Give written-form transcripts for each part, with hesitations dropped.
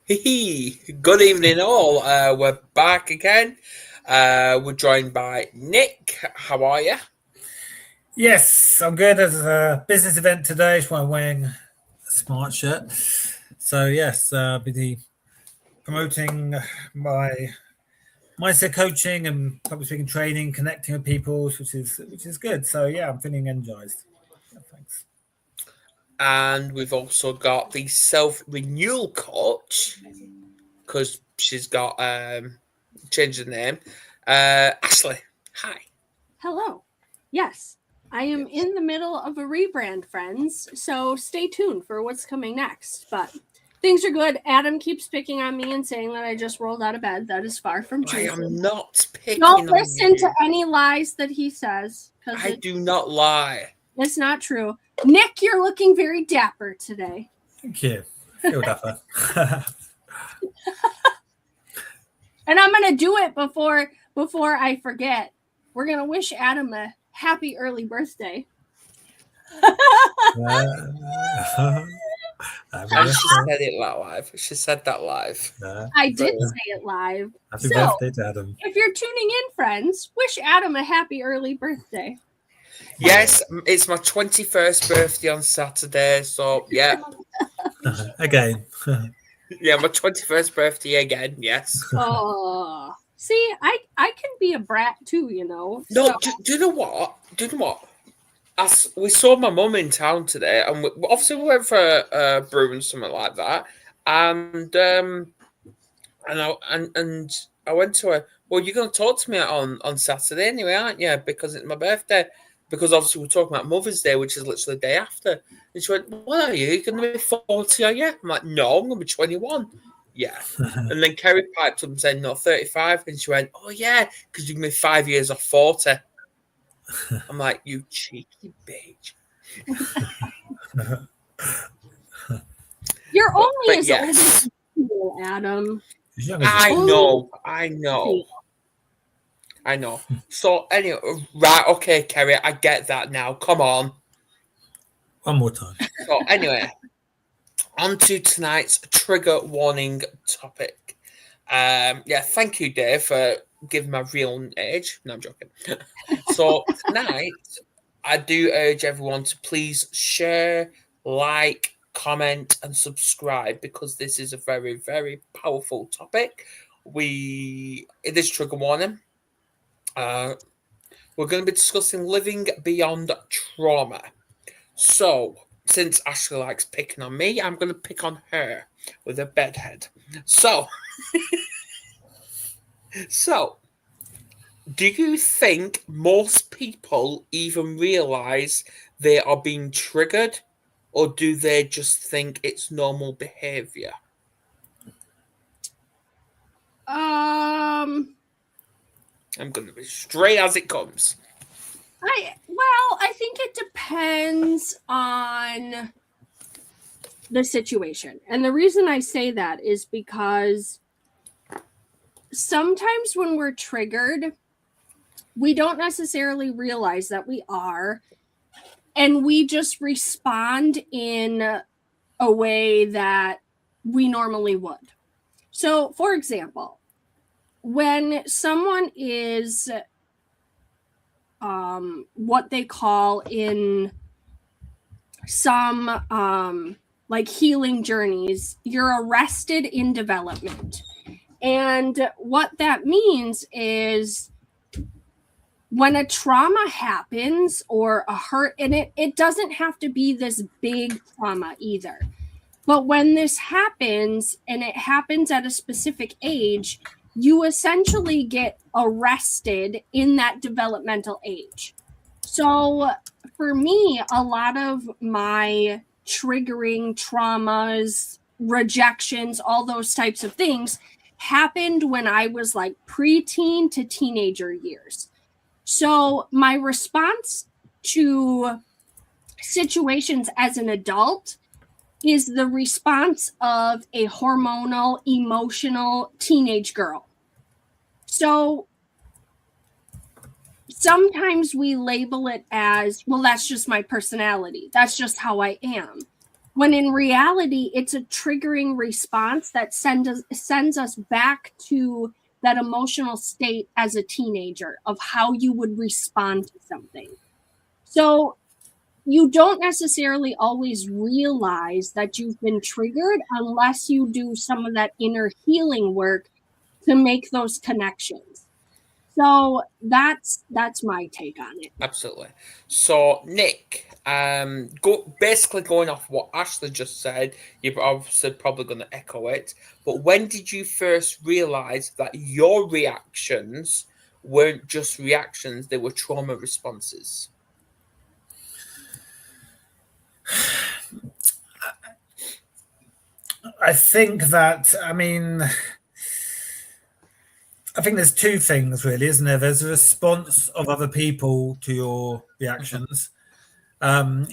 Good evening, all. We're back again. We're joined by Nick. How are you? Yes, I'm good. There's a business event today, so I'm wearing a smart shirt. So yes, be promoting my mindset coaching and public speaking training, connecting with people, which is good. So yeah, I'm feeling energized. Yeah, thanks. And we've also got the self renewal coach because she's got changed the name. Ashley. Hi. Hello. Yes, I am in the middle of a rebrand, friends, so stay tuned for what's coming next. But things are good. Adam keeps picking on me and saying that I just rolled out of bed. That is far from I true. am not picking Don't on listen you. to any lies that he says, I because do not lie. it's not true. Nick, you're looking very dapper today. Thank you. I feel dapper. And I'm gonna do it before I forget. We're gonna wish Adam a happy early birthday. And she said it live. She said that live. I did say it live. Happy birthday to Adam. If you're tuning in, friends, wish Adam a happy early birthday. Yes, it's my 21st birthday on Saturday, so yeah. Again. Yeah, my 21st birthday again, yes. Oh, see, I can be a brat too, you know. No, So, do you know what? We saw my mum in town today, and obviously we went for a brew and something like that. And I went to her. Well, you're going to talk to me on Saturday anyway, aren't you? Because it's my birthday. Because obviously we're talking about Mother's Day, which is literally the day after. And she went, "What are you? You're going to be 40, are you?" I'm like, "No, I'm going to be 21." Yeah. And then Kerry piped up and said, "No, 35." And she went, "Oh, yeah, because you're going to be 5 years off 40. I'm like, "You cheeky bitch." you're only But as old as you, Adam. I know. So anyway, right, okay, Kerry, I get that now. Come on. One more time. So anyway, on to tonight's trigger warning topic. Thank you, Dave, for giving my real age. No, I'm joking. So tonight, I do urge everyone to please share, like, comment, and subscribe because this is a very, very powerful topic. It is trigger warning. We're going to be discussing living beyond trauma. So, since Ashley likes picking on me, I'm going to pick on her with a bedhead. So, do you think most people even realize they are being triggered, or do they just think it's normal behavior? I'm going to be straight as it comes. I think it depends on the situation. And the reason I say that is because sometimes when we're triggered, we don't necessarily realize that we are, and we just respond in a way that we normally would. So, for example, when someone is what they call in some like healing journeys, you're arrested in development. And what that means is when a trauma happens or a hurt, and it doesn't have to be this big trauma either. But when this happens and it happens at a specific age, you essentially get arrested in that developmental age. So for me, a lot of my triggering traumas, rejections, all those types of things happened when I was like preteen to teenager years. So my response to situations as an adult is the response of a hormonal, emotional teenage girl. So sometimes we label it as, well, that's just my personality. That's just how I am. when in reality, it's a triggering response that sends us back to that emotional state as a teenager of how you would respond to something. So you don't necessarily always realize that you've been triggered unless you do some of that inner healing work to make those connections. So that's my take on it. Absolutely. So, Nick, basically going off what Ashley just said, you're obviously probably going to echo it. But when did you first realize that your reactions weren't just reactions; they were trauma responses? I think that, I think there's two things really, isn't there? There's a response of other people to your reactions, and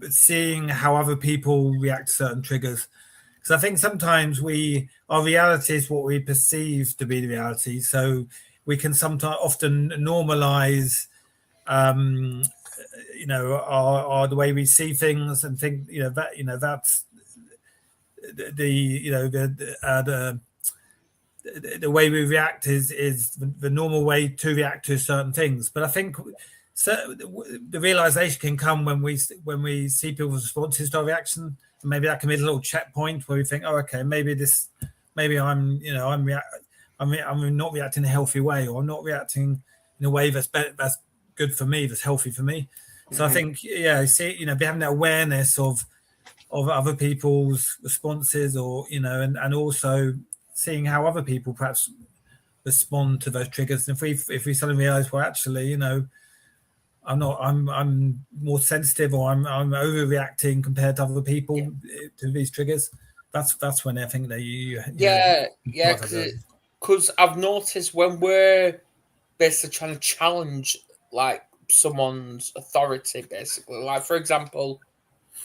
seeing how other people react to certain triggers. Because I think sometimes our reality is what we perceive to be the reality. So we can often normalize, the way we see things and think, that's the way we react is the normal way to react to certain things. But I think the realization can come when we see people's responses to our reaction. Maybe that can be a little checkpoint where we think, oh, okay, maybe I'm not reacting in a healthy way, or I'm not reacting in a way that's good for me, that's healthy for me. So I think, having that awareness of other people's responses, or and also seeing how other people perhaps respond to those triggers. And if we suddenly realize, well, actually, I'm more sensitive, or I'm overreacting compared to other people to these triggers. That's when I think that because I've noticed when we're basically trying to challenge like someone's authority, basically, like for example,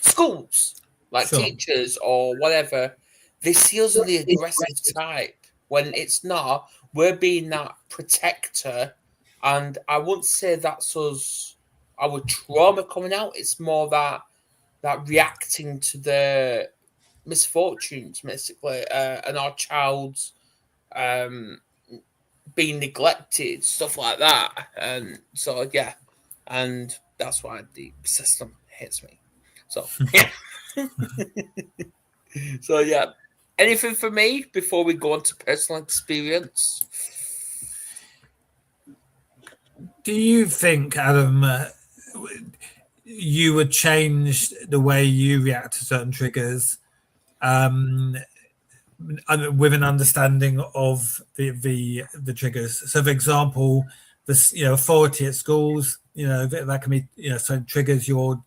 schools, like teachers or whatever, they see us as the aggressive type when it's not. We're being that protector, and I wouldn't say that's us, our trauma coming out. It's more that reacting to the misfortunes, basically, and our child's being neglected, stuff like that. And so and that's why the system hits me. So yeah. So yeah. Anything for me before we go on to personal experience? Do you think, Adam, you would change the way you react to certain triggers with an understanding of the triggers? So, for example, authority at schools, that can be, so triggers your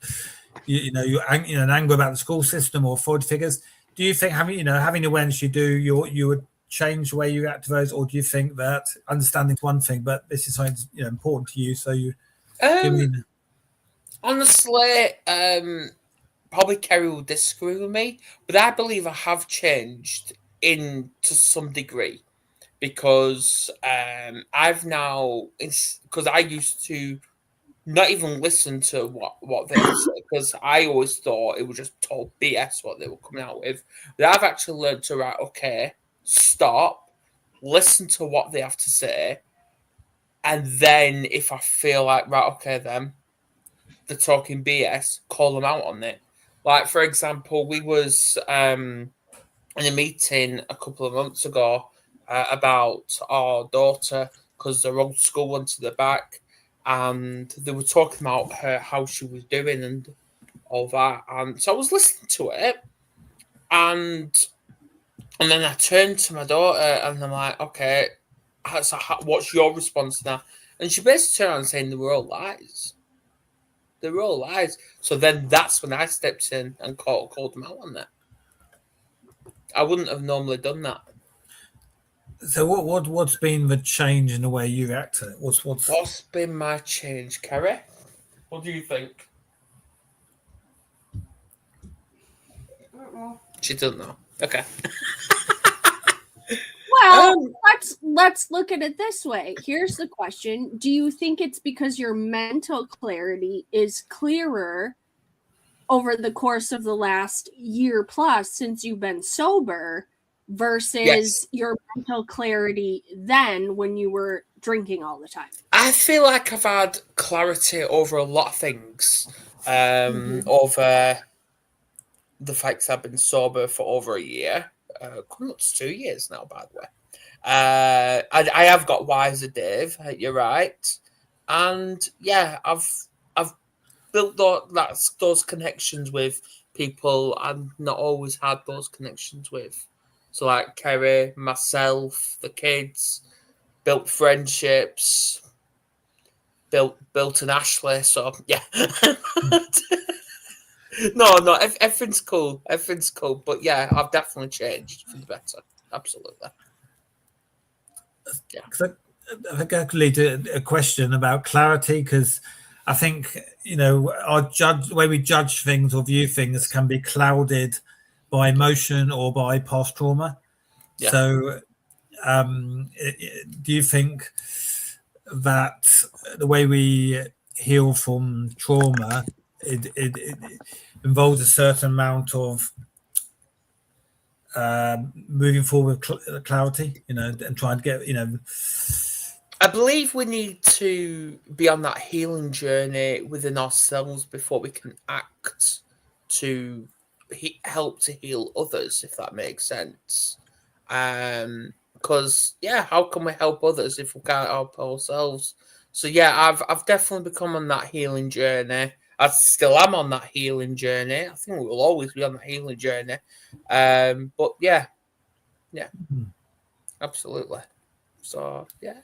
an anger about the school system or authority figures. Do you think having awareness, you would change the way you react to those, or do you think that understanding is one thing, but this is something important to you? So you, honestly, probably Kerry will disagree with me, but I believe I have changed to some degree, because I've now, because I used to not even listen to what they said, because I always thought it was just total BS what they were coming out with. But I've actually learned to stop, listen to what they have to say, and then if I feel like then they're talking BS, call them out on it. Like for example, we was in a meeting a couple of months ago about our daughter, because the old school went to the back, and they were talking about how she was doing and all that. And so I was listening to it, and then I turned to my daughter and I'm like, okay, so what's your response now? And she basically turned around saying they were all lies. They were all lies. So then that's when I stepped in and called them out on that. I wouldn't have normally done that. So what's been the change in the way you react to it? What's been my change, Kerry? What do you think? She doesn't know. Okay. Well, let's look at it this way. Here's the question: do you think it's because your mental clarity is clearer over the course of the last year plus since you've been sober versus your mental clarity then when you were drinking all the time? I feel like I've had clarity over a lot of things. Over the fact I've been sober for over a year. Coming up to 2 years now, by the way. I have got wiser, Dave. You're right. And yeah, I've built those connections with people I've not always had those connections with. So like Kerry, myself, the kids, built friendships, built an Ashley. So yeah. No, everything's cool. Everything's cool. But yeah, I've definitely changed for the better. Absolutely. Yeah. I think I could lead to a question about clarity, because I think, the way we judge things or view things can be clouded by emotion or by past trauma. Yeah. So do you think that the way we heal from trauma, it involves a certain amount of moving forward with clarity, and trying to get, I believe we need to be on that healing journey within ourselves before we can act to help to heal others, if that makes sense. Because how can we help others if we can't help ourselves? So yeah, I've definitely become on that healing journey. I still am on that healing journey. I think we'll always be on the healing journey. But yeah, absolutely. So yeah.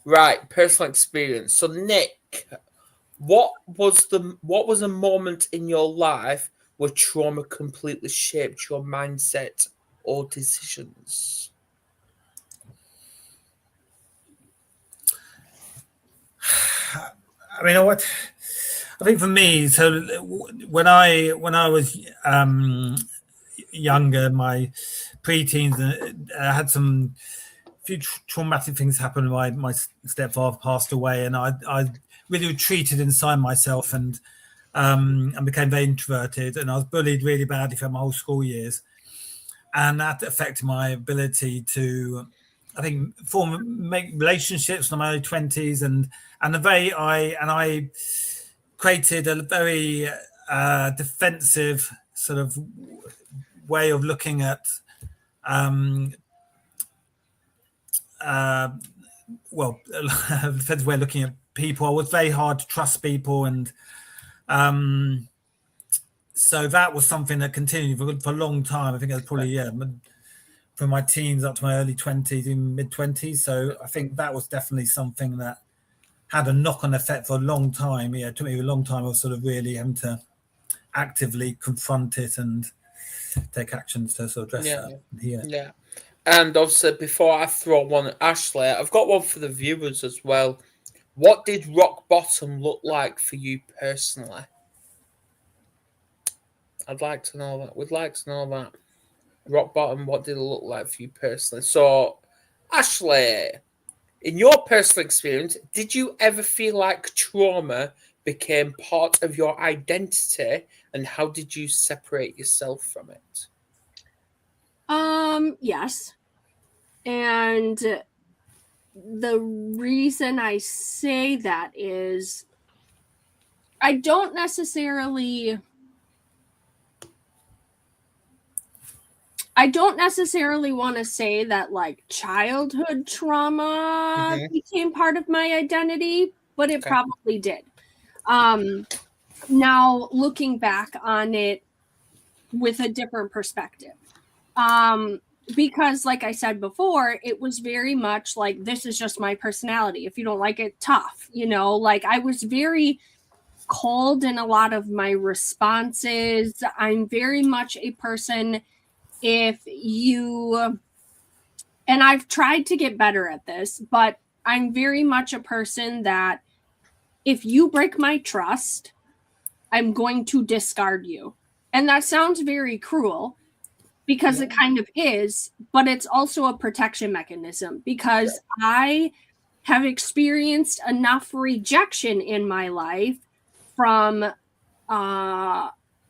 Right, personal experience. So Nick, what was a moment in your life where trauma completely shaped your mindset or decisions? I mean, I think for me, so when I was younger, my pre-teens, I had some few traumatic things happen. My stepfather passed away, and I really retreated inside myself and became very introverted, and I was bullied really badly for my whole school years, and that affected my ability to, I think, make relationships in my early 20s, and I created a very defensive sort of way of looking at defensive way of looking at people. I was very hard to trust people, and so that was something that continued for a long time. I think it was probably from my teens up to my early 20s, even mid 20s. So I think that was definitely something that had a knock-on effect for a long time. Yeah, it took me a long time of sort of really having to actively confront it and take actions to sort of address that. Yeah. And obviously, before I throw one at Ashley, I've got one for the viewers as well. What did rock bottom look like for you personally? I'd like to know that. We'd like to know that. Rock bottom, what did it look like for you personally? So, Ashley, in your personal experience, did you ever feel like trauma became part of your identity, and how did you separate yourself from it? Yes. And the reason I say that is I don't necessarily want to say that like childhood trauma became part of my identity, but it probably did. Now looking back on it with a different perspective. Because like I said before, it was very much like, this is just my personality. If you don't like it, tough, like I was very cold in a lot of my responses. I'm very much a person, and I've tried to get better at this, but I'm very much a person that if you break my trust, I'm going to discard you. And that sounds very cruel, because it kind of is, but it's also a protection mechanism, because I have experienced enough rejection in my life from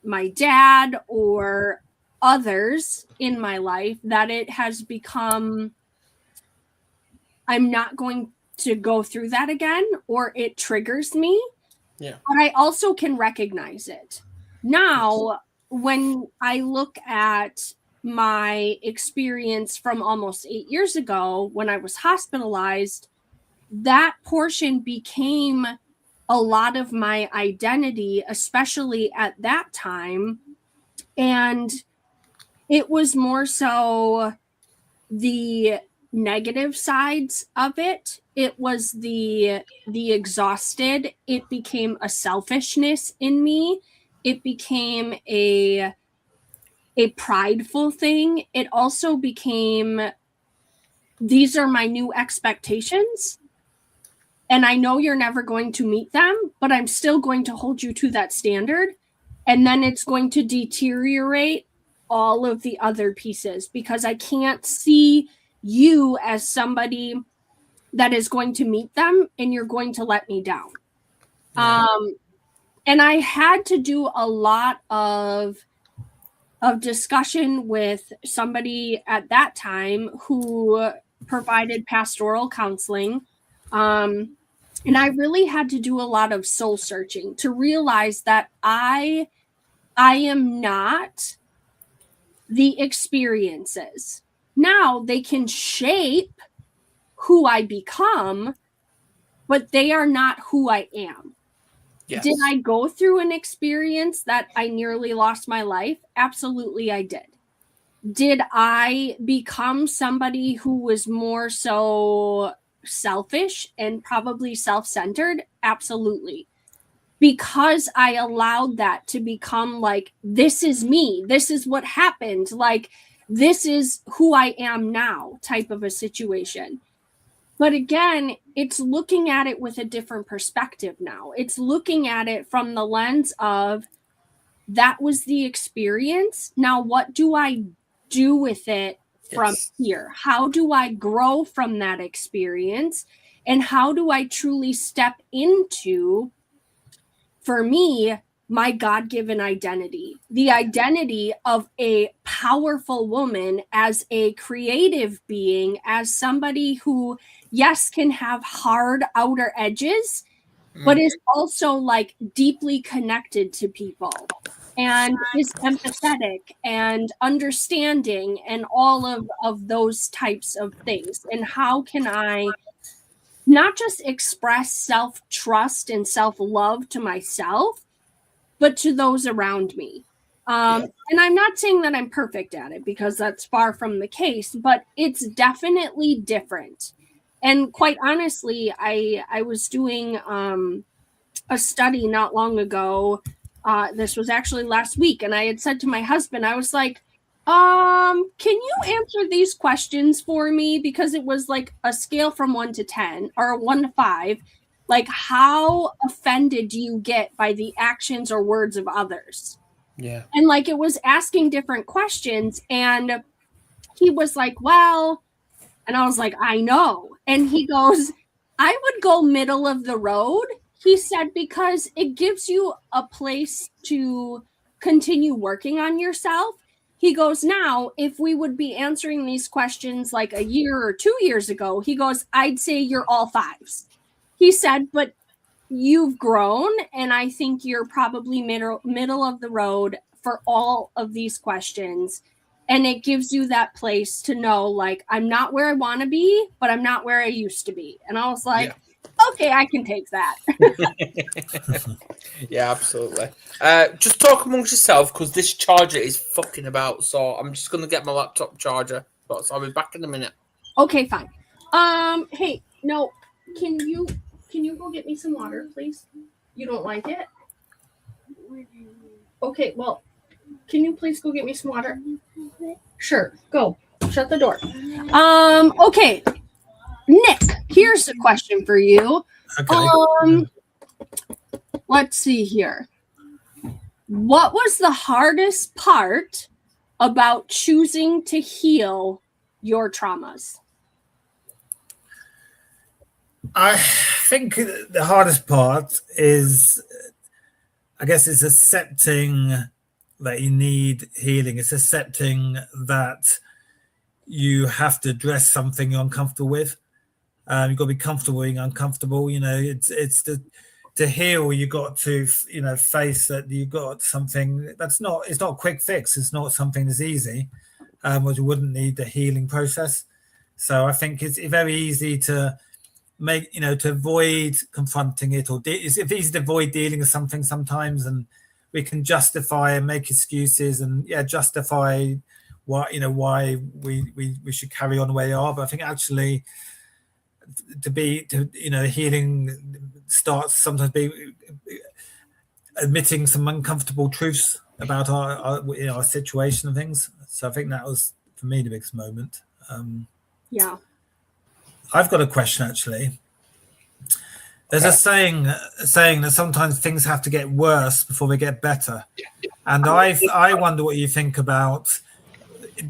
my dad or others in my life that it has become, I'm not going to go through that again, or it triggers me. Yeah. But I also can recognize it. Now, when I look at my experience from almost 8 years ago when I was hospitalized, that portion became a lot of my identity, especially at that time. And it was more so the negative sides of it. It was the exhausted. It became a selfishness in me. It became a prideful thing. It also became, these are my new expectations, and I know you're never going to meet them, but I'm still going to hold you to that standard. And then it's going to deteriorate all of the other pieces because I can't see you as somebody that is going to meet them and you're going to let me down. Yeah. And I had to do a lot of discussion with somebody at that time who provided pastoral counseling. And I really had to do a lot of soul searching to realize that I am not the experiences. Now they can shape who I become, but they are not who I am. Yes. Did I go through an experience that I nearly lost my life? Absolutely, I did. Did I become somebody who was more so selfish and probably self-centered? Absolutely. Because I allowed that to become like, this is me, this is what happened, like, this is who I am now type of a situation. But again, it's looking at it with a different perspective now. It's looking at it from the lens of, that was the experience. Now, what do I do with it from here? How do I grow from that experience? And how do I truly step into, for me, my God-given identity, the identity of a powerful woman as a creative being, as somebody who, yes, can have hard outer edges, but is also like deeply connected to people and is empathetic and understanding and all of those types of things. And how can I not just express self-trust and self-love to myself, but to those around me. And I'm not saying that I'm perfect at it because that's far from the case, but it's definitely different. And quite honestly, I was doing a study not long ago. This was actually last week, and I had said to my husband, I was like, can you answer these questions for me? Because it was like a scale from 1 to 10 or 1 to 5. Like, how offended do you get by the actions or words of others? Yeah. And like, it was asking different questions. And he was like, well, and I was like, I know. And he goes, I would go middle of the road. He said, because it gives you a place to continue working on yourself. He goes, now, if we would be answering these questions like a year or 2 years ago, he goes, I'd say you're all 5s. He said, but you've grown, and I think you're probably middle of the road for all of these questions. And it gives you that place to know, like, I'm not where I want to be, but I'm not where I used to be. And I was like, okay, I can take that. Yeah, absolutely. Just talk amongst yourself because this charger is fucking about. So I'm just going to get my laptop charger. So I'll be back in a minute. Okay, fine. Hey, no, can you go get me some water, please? You don't like it? Okay, well, can you please go get me some water? Sure, go. Shut the door. Okay. Nick, here's a question for you. Okay. Let's see here. What was the hardest part about choosing to heal your traumas? I think the hardest part is, I guess, it's accepting that you need healing. It's accepting that you have to address something you're uncomfortable with. You've got to be comfortable being uncomfortable. It's to heal. You got to face that you got something that's not. It's not a quick fix. It's not something that's easy, or you wouldn't need the healing process. So I think it's very easy to to avoid confronting it, or it's easy to avoid dealing with something sometimes, and we can justify and make excuses and justify why we should carry on the way we are. But I think actually healing starts sometimes being admitting some uncomfortable truths about our situation and things. So I think that was for me the biggest moment. Yeah. I've got a question actually. There's a saying that sometimes things have to get worse before they get better, and I wonder what you think about.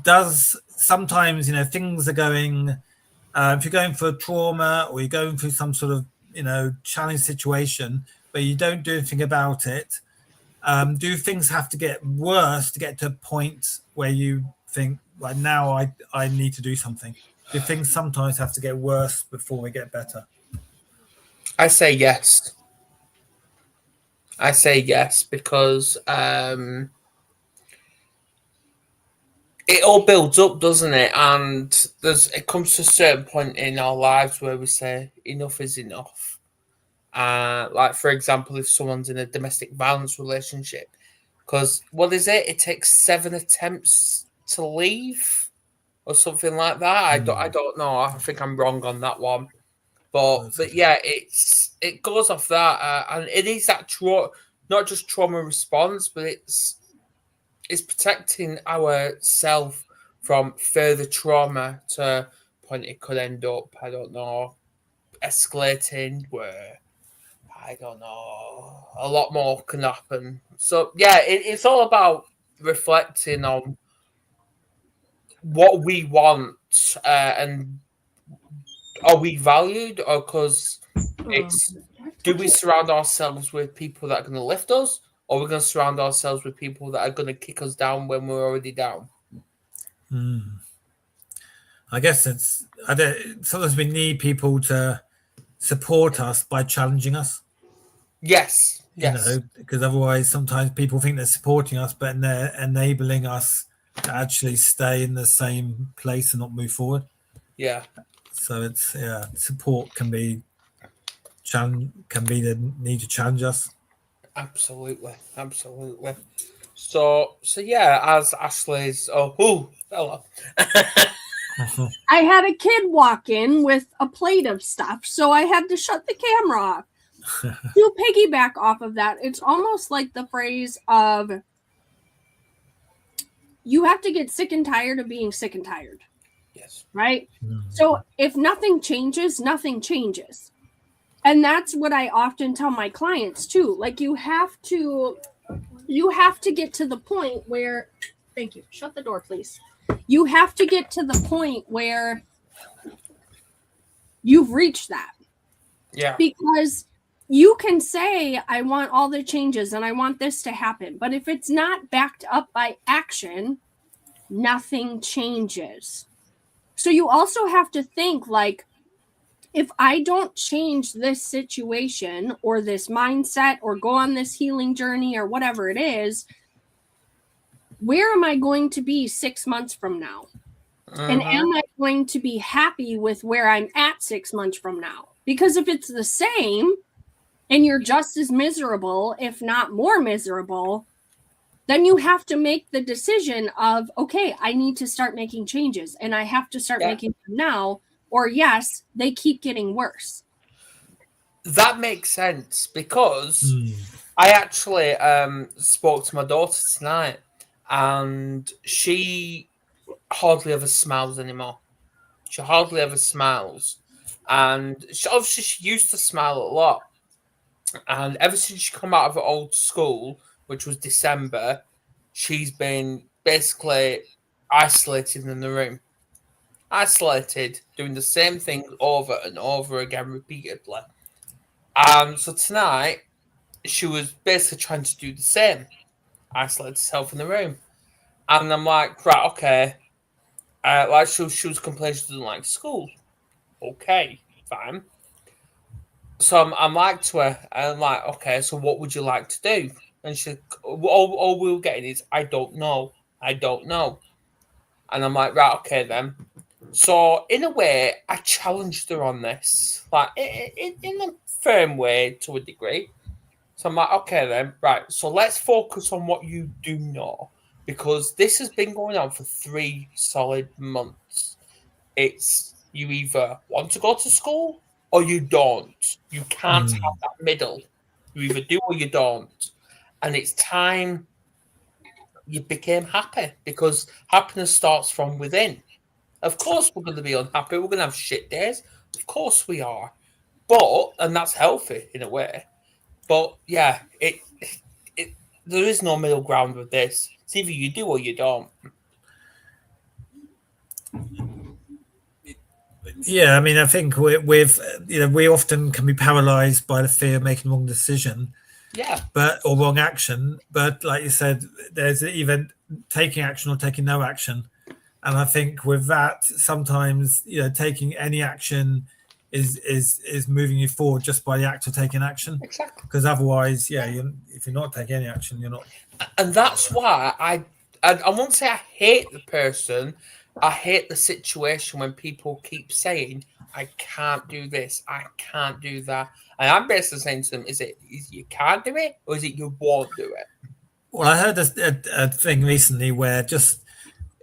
Does sometimes things are going. If you're going through a trauma or you're going through some sort of challenge situation, but you don't do anything about it, do things have to get worse to get to a point where you think, right now I need to do something? Do things sometimes have to get worse before they get better? I say yes. I say yes because it all builds up, doesn't it? And it comes to a certain point in our lives where we say enough is enough. Like, for example, if someone's in a domestic violence relationship, because what is it? It takes 7 attempts to leave, or something like that. I don't know. I think I'm wrong on that one. But yeah, it goes off that, and it is that not just trauma response, but it's protecting ourselves from further trauma to a point it could end up, I don't know, escalating where, I don't know, a lot more can happen. So yeah, it's all about reflecting on what we want, and are we valued, or because it's, do we surround ourselves with people that are going to lift us, or we're going to surround ourselves with people that are going to kick us down when we're already down? I guess sometimes we need people to support us by challenging us. Yes. Because otherwise sometimes people think they're supporting us, but they're enabling us to actually stay in the same place and not move forward. Yeah. So it's support can be the need to challenge us. Absolutely. So yeah, as Ashley's hello. I had a kid walk in with a plate of stuff, so I had to shut the camera off. To piggyback off of that, it's almost like the phrase of, you have to get sick and tired of being sick and tired. Yes. Right? So if nothing changes, nothing changes. And that's what I often tell my clients too. Like, you have to get to the point where, thank you, shut the door, please. You have to get to the point where you've reached that. Yeah. Because you can say, I want all the changes and I want this to happen. But if it's not backed up by action, nothing changes. So you also have to think, like, if I don't change this situation or this mindset or go on this healing journey or whatever it is, where am I going to be 6 months from now? And am I going to be happy with where I'm at 6 months from now? Because if it's the same and you're just as miserable, if not more miserable, then you have to make the decision of, okay, I need to start making changes, and I have to start making them now, or yes, they keep getting worse. That makes sense, because I actually spoke to my daughter tonight, and she hardly ever smiles anymore. She hardly ever smiles. And obviously she used to smile a lot. And ever since she come out of her old school, which was December, she's been basically isolated in the room. Isolated, doing the same thing over and over again repeatedly. So tonight, she was basically trying to do the same. isolate herself in the room. And I'm like, right, okay. Like she was complaining she doesn't like school. Okay, fine. So I'm like to her, and I'm like, okay, so what would you like to do? And she, all we were getting is, I don't know. And I'm like, right, okay then. So in a way, I challenged her on this, like in a firm way to a degree. So I'm like, okay then, right. So let's focus on what you do know, because this has been going on for 3 solid months. It's you either want to go to school or you don't. You can't have that middle. You either do or you don't. And it's time you became happy, because happiness starts from within. Of course, we're going to be unhappy. We're going to have shit days. Of course, we are. But, and that's healthy in a way. But yeah, there is no middle ground with this. It's either you do or you don't. Yeah, I mean, I think we often can be paralyzed by the fear of making the wrong decision. Yeah. Or wrong action. But like you said, there's even taking action or taking no action. And I think with that, sometimes taking any action is moving you forward just by the act of taking action. Exactly. Because otherwise, if you're not taking any action, you're not. And that's why I won't say I hate the person. I hate the situation when people keep saying, I can't do this, I can't do that. And I'm basically saying to them, is you can't do it, or is it you won't do it? Well, I heard a thing recently where just,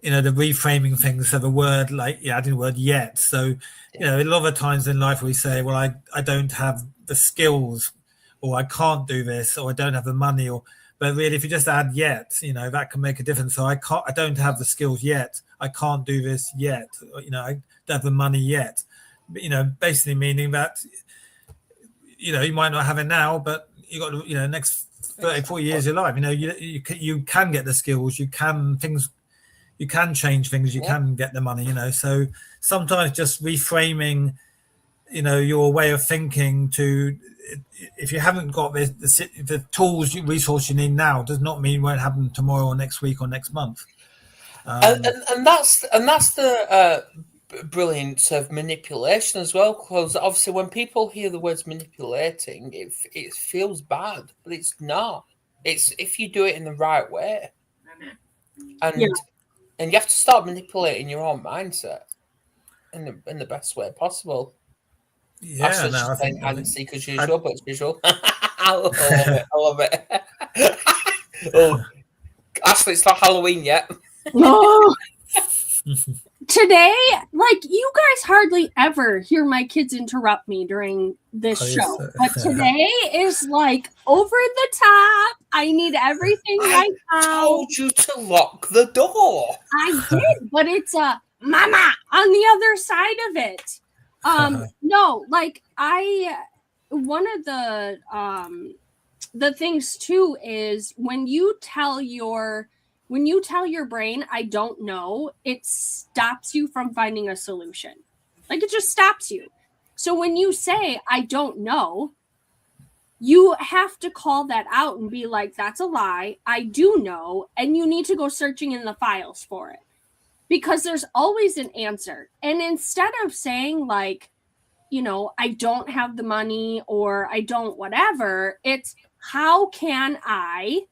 the reframing things, so the word, like, adding the word yet. So, a lot of times in life we say, well, I don't have the skills, or I can't do this, or I don't have the money, but really, if you just add yet, that can make a difference. So I don't have the skills yet. I can't do this yet. I don't have the money yet. But, basically meaning that, you might not have it now, but you got to, next 30, 40 years of your life, you can get the skills, you can change things, you can get the money, So sometimes just reframing, your way of thinking to, if you haven't got the tools, resource you need now, does not mean it won't happen tomorrow or next week or next month. And that's the brilliance of manipulation as well, because obviously when people hear the words manipulating, it feels bad, but it's not. It's if you do it in the right way, and you have to start manipulating your own mindset in the best way possible. Yeah, I think hide and seek as usual, but it's visual. I love it. Oh, Ashley, it's not Halloween yet. Oh. Today, like, you guys hardly ever hear my kids interrupt me during this show, but today is like over the top. I need everything right now. I told you to lock the door. I did, but it's a mama on the other side of it. No, like one of the things too is when you tell your brain, I don't know, it stops you from finding a solution. Like, it just stops you. So when you say, I don't know, you have to call that out and be like, that's a lie. I do know. And you need to go searching in the files for it, because there's always an answer. And instead of saying like, I don't have the money or I don't whatever, it's how can I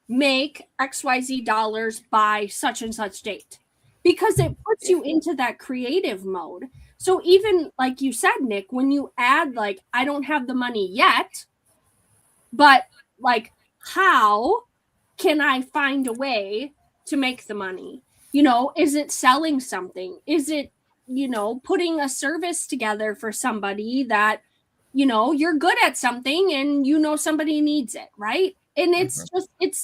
make XYZ dollars by such and such date? Because it puts you into that creative mode. So even like you said, Nick, when you add like, I don't have the money yet, but like, how can I find a way to make the money? Is it selling something? Is it, putting a service together for somebody that, you're good at something and somebody needs it, right? And it's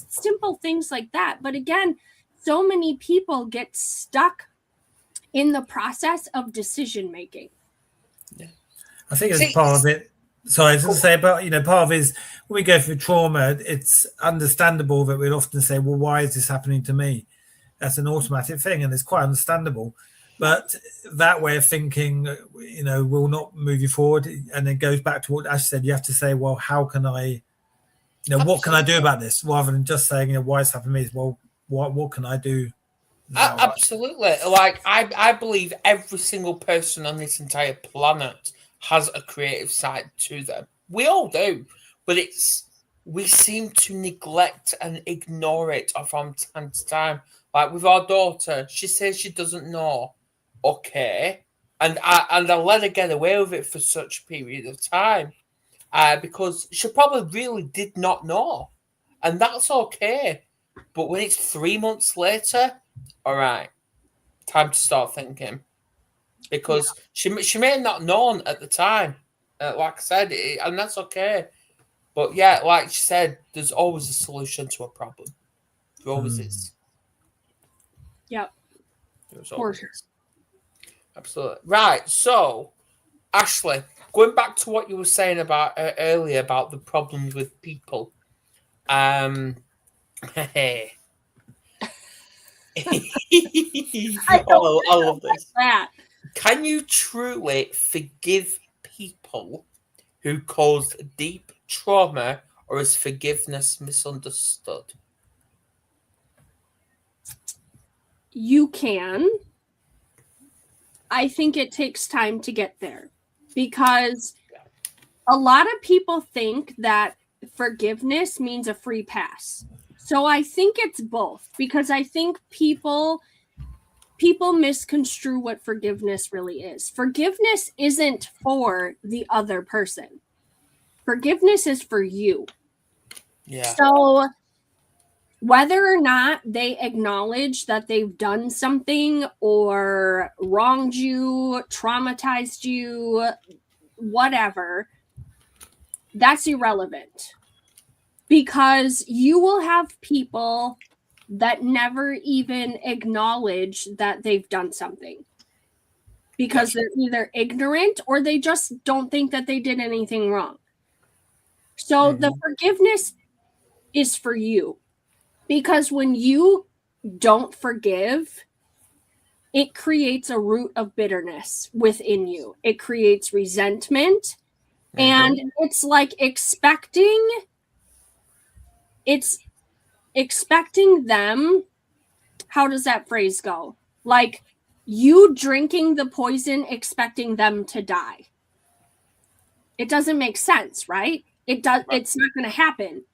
simple things like that. But again, so many people get stuck in the process of decision making. Yeah. I think it's part of it. Sorry, I was going to say about, part of it is when we go through trauma, it's understandable that we'd often say, well, why is this happening to me? That's an automatic thing, and it's quite understandable. But that way of thinking, will not move you forward. And it goes back to what Ash said. You have to say, well, how can I what can I do about this, rather than just saying, why it's happened to me? Well, what can I do now? Absolutely. Like I believe every single person on this entire planet has a creative side to them. We all do, but we seem to neglect and ignore it from time to time. Like with our daughter, she says she doesn't know. Okay, and I let her get away with it for such a period of time, because she probably really did not know, and that's okay. But when it's 3 months later, all right, time to start thinking, because she may have not known at the time, like I said, and that's okay. But yeah, like she said, there's always a solution to a problem. There always is. Yep. There's always is. Absolutely. Right. So, Ashley, going back to what you were saying about earlier about the problems with people. Hey. I love this. Can you truly forgive people who caused deep trauma, or is forgiveness misunderstood? You can. I think it takes time to get there, because a lot of people think that forgiveness means a free pass. So I think it's both, because I think people misconstrue what forgiveness really is. Forgiveness isn't for the other person. Forgiveness is for you. Yeah. So whether or not they acknowledge that they've done something or wronged you, traumatized you, whatever, that's irrelevant. Because you will have people that never even acknowledge that they've done something, because they're either ignorant or they just don't think that they did anything wrong. So the forgiveness is for you, because when you don't forgive, it creates a root of bitterness within you. It creates resentment, and it's like expecting them. How does that phrase go? Like you drinking the poison, expecting them to die. It doesn't make sense, right? It's not going to happen.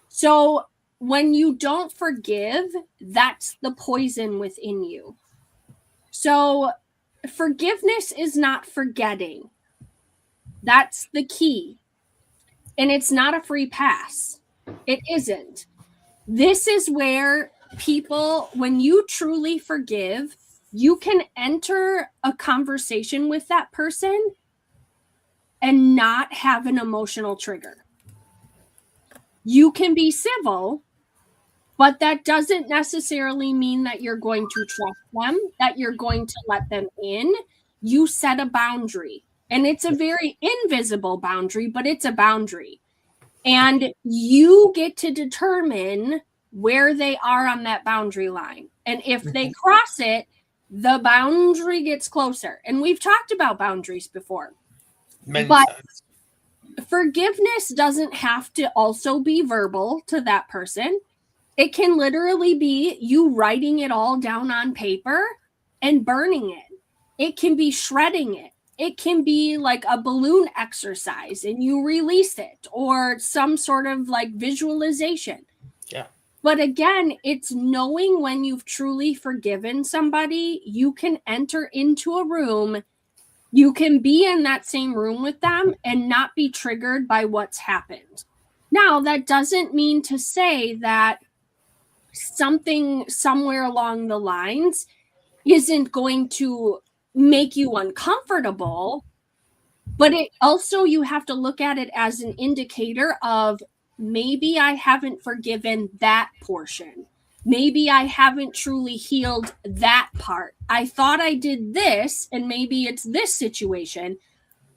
So when you don't forgive, that's the poison within you. So forgiveness is not forgetting. That's the key. And it's not a free pass. It isn't. This is where people, when you truly forgive, you can enter a conversation with that person and not have an emotional trigger. You can be civil, but that doesn't necessarily mean that you're going to trust them, that you're going to let them in. You set a boundary, and it's a very invisible boundary, but it's a boundary. And you get to determine where they are on that boundary line. And if they cross it, the boundary gets closer. And we've talked about boundaries before. But forgiveness doesn't have to also be verbal to that person. It can literally be you writing it all down on paper and burning it. It can be shredding it. It can be like a balloon exercise and you release it, or some sort of like visualization. Yeah. But again, it's knowing when you've truly forgiven somebody. You can enter into a room. You can be in that same room with them and not be triggered by what's happened. Now, that doesn't mean to say that something somewhere along the lines isn't going to make you uncomfortable, but it also, you have to look at it as an indicator of maybe I haven't forgiven that portion. Maybe I haven't truly healed that part. I thought I did this, and maybe it's this situation,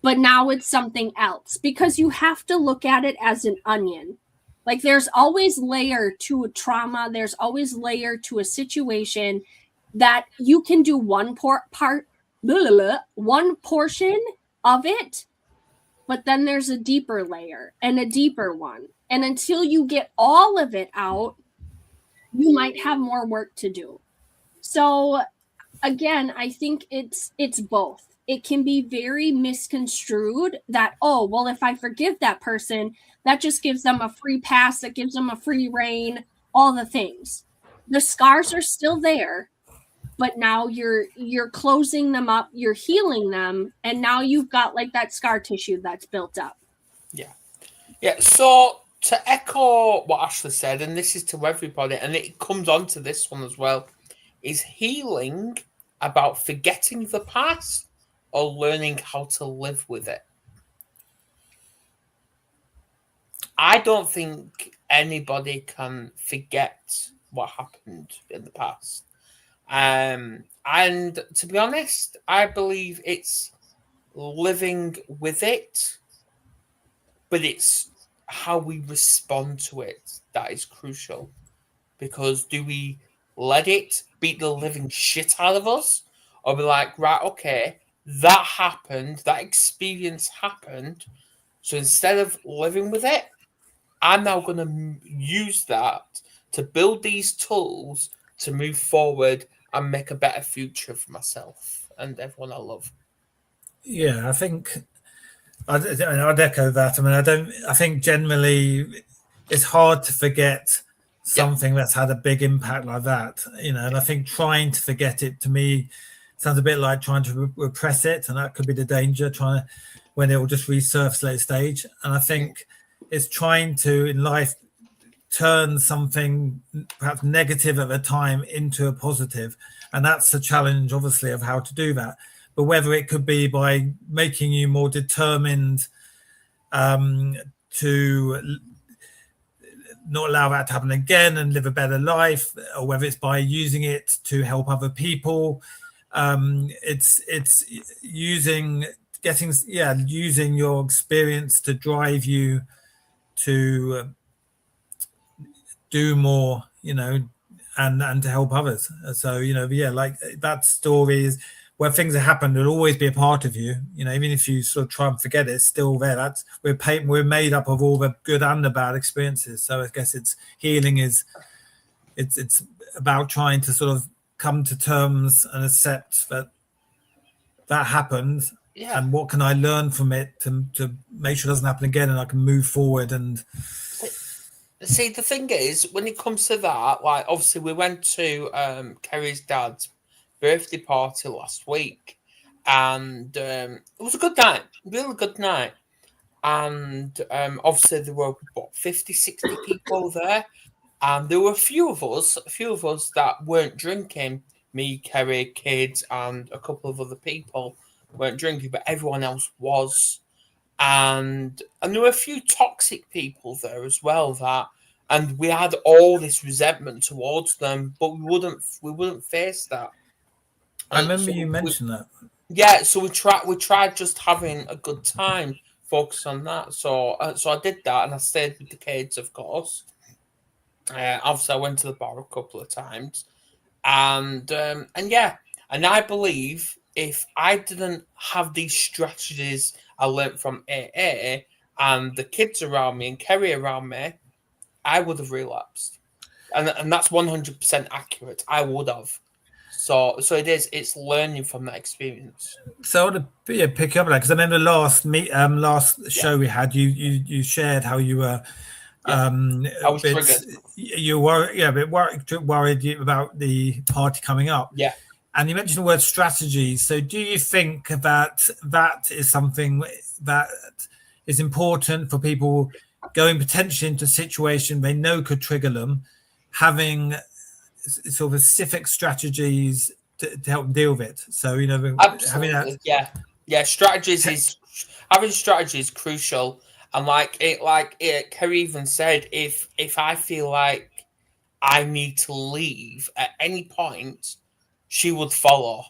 but now it's something else, because you have to look at it as an onion. Like there's always layer to a trauma. There's always layer to a situation that you can do one portion of it, but then there's a deeper layer and a deeper one. And until you get all of it out, you might have more work to do. So again, I think it's both. It can be very misconstrued that, oh, well, if I forgive that person, that just gives them a free pass, that gives them a free reign, all the things. The scars are still there, but now you're closing them up, you're healing them, and now you've got like that scar tissue that's built up. Yeah. So to echo what Ashley said, and this is to everybody, and it comes on to this one as well, is healing about forgetting the past or learning how to live with it? I don't think anybody can forget what happened in the past. And to be honest, I believe it's living with it, but it's how we respond to it that is crucial. Because do we let it beat the living shit out of us? Or be like, right, okay, that happened, that experience happened. So instead of living with it, I'm now going to use that to build these tools to move forward and make a better future for myself and everyone I love. Yeah, I think I'd echo that. I mean, I think generally it's hard to forget something that's had a big impact like that, and I think trying to forget it, to me, sounds a bit like trying to repress it, and that could be the danger, when it will just resurface later stage. And I think it's trying to, in life, turn something perhaps negative at the time into a positive. And that's the challenge, obviously, of how to do that. But whether it could be by making you more determined to not allow that to happen again and live a better life, or whether it's by using it to help other people, it's using your experience to drive you to do more, and to help others. So, like that story is where things have happened, will always be a part of you. Even if you sort of try and forget it, it's still there. We're made up of all the good and the bad experiences. So I guess it's healing it's about trying to sort of come to terms and accept that happened. Yeah. And what can I learn from it to make sure it doesn't happen again, and I can move forward. And see, the thing is, when it comes to that, like obviously we went to Kerry's dad's birthday party last week, and it was a good night, really good night. And obviously there were 50, 60 people there, and there were a few of us that weren't drinking. Me, Kerry, kids, and a couple of other people weren't drinking, but everyone else was. And there were a few toxic people there as well, and we had all this resentment towards them, but we wouldn't face that. I remember you mentioned that. Yeah, so we tried just having a good time, focus on that. So I did that, and I stayed with the kids, of course. Obviously, I went to the bar a couple of times, and I believe if I didn't have these strategies I learned from AA and the kids around me and Kerry around me, I would have relapsed, and that's 100% accurate. I would have. So it's learning from that experience. So I want to pick up on that, because I remember last show we had, you shared how you were I was triggered. You were a bit worried about the party coming up. Yeah. And you mentioned the word strategy. So do you think that is something that is important for people going potentially into a situation they know could trigger them, having sort of specific strategies to help them deal with it? So, Absolutely. Having that. Having strategy is crucial. And like Kerry even said, if I feel like I need to leave at any point, she would follow.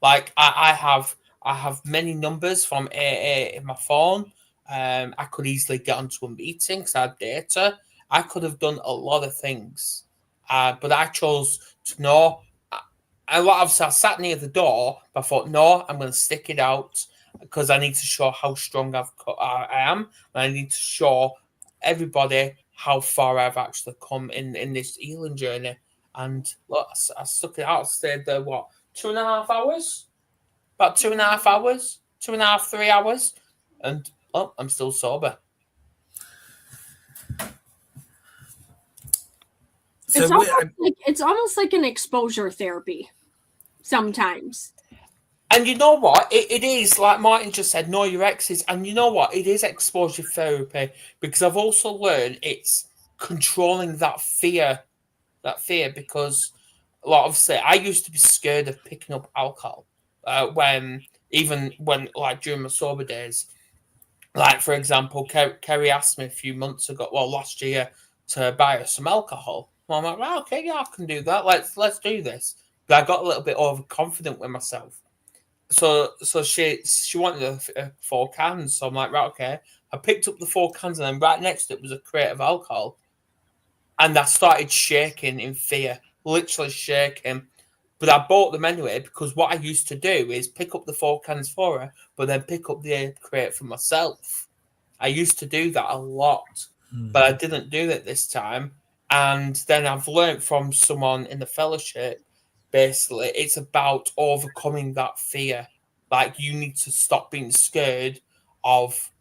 Like I have many numbers from AA in my phone. I could easily get onto a meeting because I had data. I could have done a lot of things, but I chose to know. Obviously, I sat near the door, but I thought, no, I'm going to stick it out because I need to show how strong I am. And I need to show everybody how far I've actually come in this healing journey. And look, I stuck it out. I stayed there, what, 2.5 hours? About 2.5 hours, 2.5, 3 hours. And I'm still sober. So it's almost like an exposure therapy sometimes. And you know what? It is, like Martin just said, know your exes. And you know what? It is exposure therapy, because I've also learned it's controlling that fear. Because, like, obviously, I used to be scared of picking up alcohol when during my sober days. Like, for example, Kerry asked me a few months ago, last year, to buy her some alcohol. Well, I'm like, right, okay, yeah, I can do that. Let's do this. But I got a little bit overconfident with myself. So she wanted 4 cans. So I'm like, right, okay. I picked up the 4 cans, and then right next to it was a crate of alcohol. And I started shaking in fear, literally shaking. But I bought them anyway, because what I used to do is pick up the 4 cans for her, but then pick up the crate for myself. I used to do that a lot, but I didn't do that this time. And then I've learned from someone in the fellowship, basically, it's about overcoming that fear. Like, you need to stop being scared of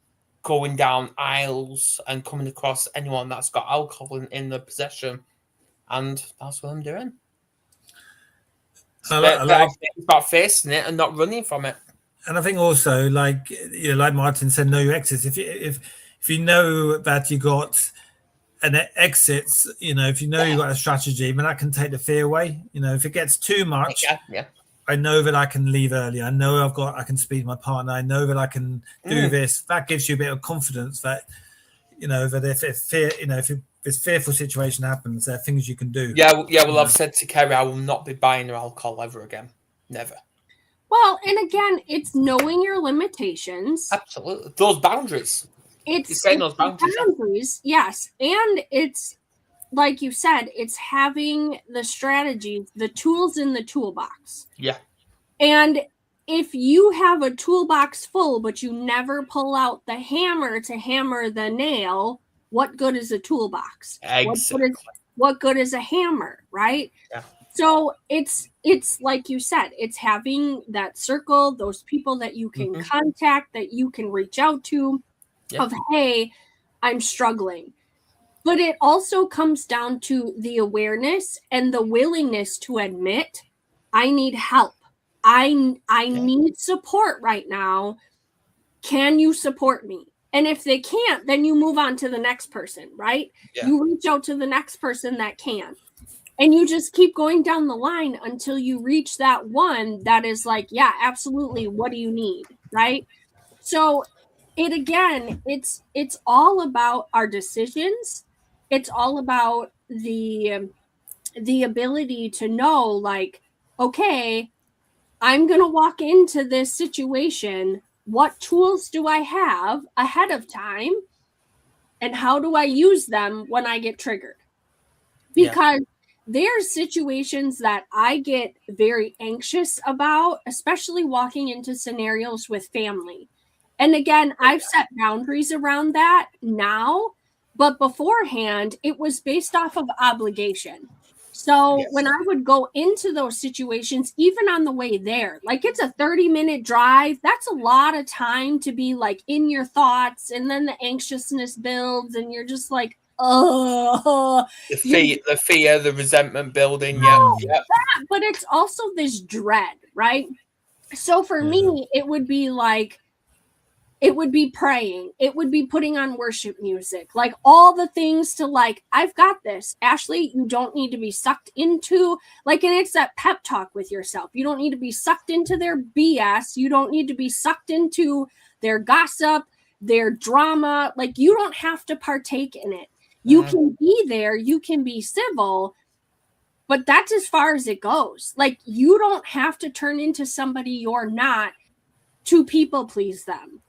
going down aisles and coming across anyone that's got alcohol in their possession. And that's what I'm doing. It's about facing it and not running from it. And I think also, like Martin said, know your exits. If you know that you got an exit, if you know you got a strategy, then that can take the fear away. If it gets too much, I know that I can leave early. I know I can speak to my partner. I know that I can do this. That gives you a bit of confidence that, that if this fearful situation happens, there are things you can do. Well, I've said to Kerry, I will not be buying her alcohol ever again. Never. Well, and again, it's knowing your limitations. Absolutely. Those boundaries. It's setting those boundaries, yes. And it's, like you said, it's having the strategies, the tools in the toolbox. Yeah. And if you have a toolbox full, but you never pull out the hammer to hammer the nail, what good is a toolbox? Exactly. What good is a hammer, right? Yeah. So it's like you said, it's having that circle, those people that you can contact, that you can reach out to, of, hey, I'm struggling. But it also comes down to the awareness and the willingness to admit, I need help. I need support right now. Can you support me? And if they can't, then you move on to the next person, right? Yeah. You reach out to the next person that can. And you just keep going down the line until you reach that one that is like, yeah, absolutely. What do you need? Right? So it's all about our decisions. It's all about the ability to know, like, okay, I'm going to walk into this situation. What tools do I have ahead of time? And how do I use them when I get triggered? Because there's situations that I get very anxious about, especially walking into scenarios with family. And again, I've set boundaries around that now, but beforehand, it was based off of obligation. So when I would go into those situations, even on the way there, like it's a 30-minute drive, that's a lot of time to be like in your thoughts, and then the anxiousness builds and you're just like, oh, the fear, the resentment building. But it's also this dread, right? So for me, it would be like, it would be praying. It would be putting on worship music, like all the things to like, I've got this. Ashley, you don't need to be sucked into, like, and it's that pep talk with yourself. You don't need to be sucked into their BS. You don't need to be sucked into their gossip, their drama. Like, you don't have to partake in it. You can be there. You can be civil, but that's as far as it goes. Like, you don't have to turn into somebody you're not to people please them.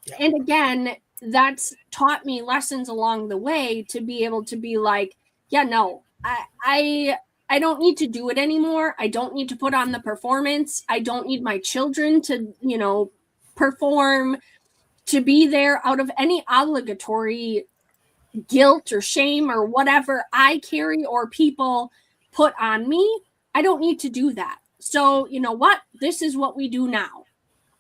Yeah. And again, that's taught me lessons along the way to be able to be like, yeah, no, I don't need to do it anymore. I don't need to put on the performance. I don't need my children to, perform, to be there out of any obligatory guilt or shame or whatever I carry or people put on me. I don't need to do that. So, you know what? This is what we do now.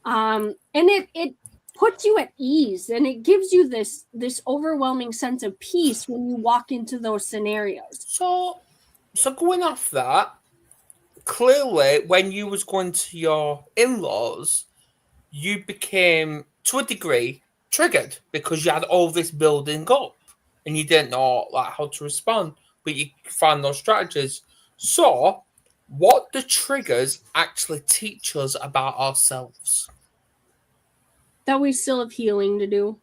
And it puts you at ease, and it gives you this overwhelming sense of peace when you walk into those scenarios. So going off that, clearly when you was going to your in-laws, you became, to a degree, triggered because you had all this building up and you didn't know like how to respond, but you found those strategies. So what the triggers actually teach us about ourselves? That we still have healing to do.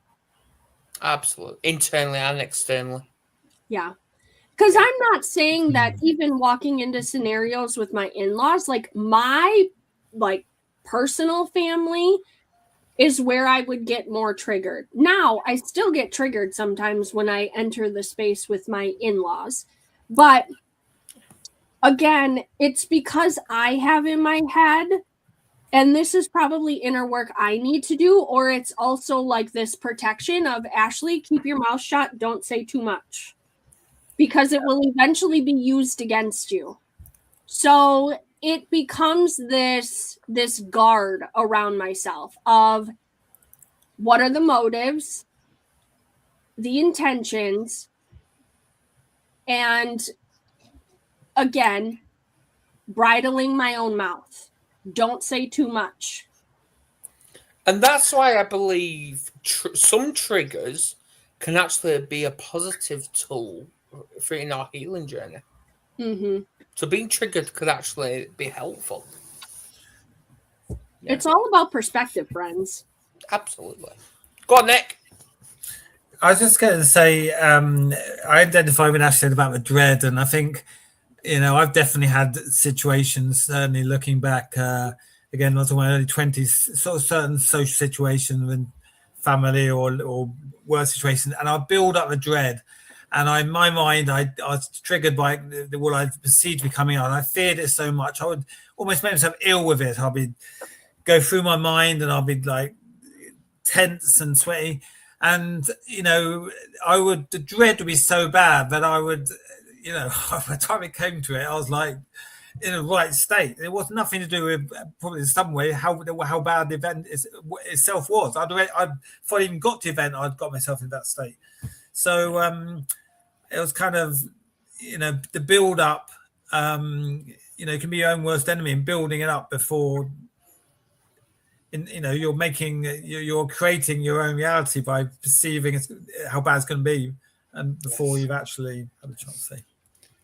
Absolutely. Internally and externally. Yeah. Because I'm not saying that even walking into scenarios with my in-laws, like my personal family is where I would get more triggered. Now, I still get triggered sometimes when I enter the space with my in-laws. But again, it's because I have in my head, and this is probably inner work I need to do, or it's also like this protection of, Ashley, keep your mouth shut, don't say too much, because it will eventually be used against you. So it becomes this guard around myself of what are the motives, the intentions, and again, bridling my own mouth. Don't say too much. And that's why I believe some triggers can actually be a positive tool for in our healing journey. Mm-hmm. So being triggered could actually be helpful. Yeah. It's all about perspective, friends. Absolutely. Go on, Nick. I was just going to say, I identify with Ash said about the dread, and I think, I've definitely had situations, certainly looking back, again, I was in my early 20s, sort of certain social situations with family or work situations, and I build up the dread. And in my mind, I was triggered by what I perceived to be coming on. I feared it so much. I would almost make myself ill with it. I'll go through my mind and I'll be like tense and sweaty. And, the dread would be so bad that I would, by the time it came to it, I was like in a right state. It was nothing to do with, probably in some way, how bad the event itself was. If I even got to the event, I'd got myself in that state. So it was kind of, the build up, it can be your own worst enemy, and building it up before, you're creating your own reality by perceiving how bad it's going to be, and before you've actually had a chance to say.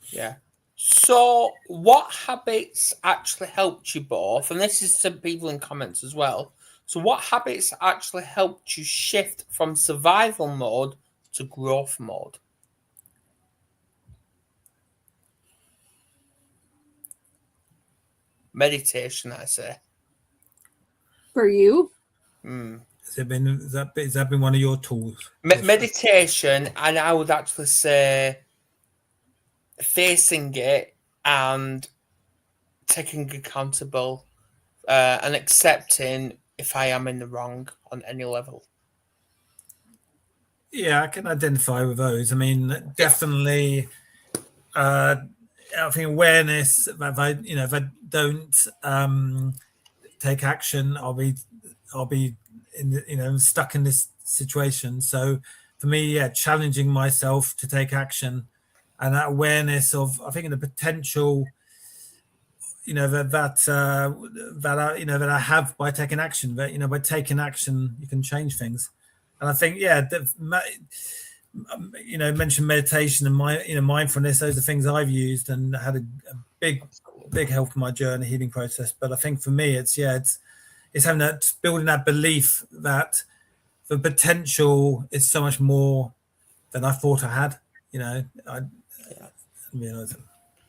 Yeah. So what habits actually helped you both? And this is to people in comments as well. So what habits actually helped you shift from survival mode to growth mode? Meditation, I say. For you? Has that been one of your tools? Meditation, and I would actually say facing it and taking accountable and accepting if I am in the wrong on any level. Yeah, I can identify with those. I mean, definitely. I think awareness. If I don't take action, I'll be in stuck in this situation. So for me, challenging myself to take action, and that awareness of, I think, the potential, that I have by taking action. That by taking action, you can change things. And I think, mentioned meditation and mindfulness. Those are things I've used and had a big help in my journey, healing process. But I think for me, it's having that, building that belief that the potential is so much more than I thought I had. What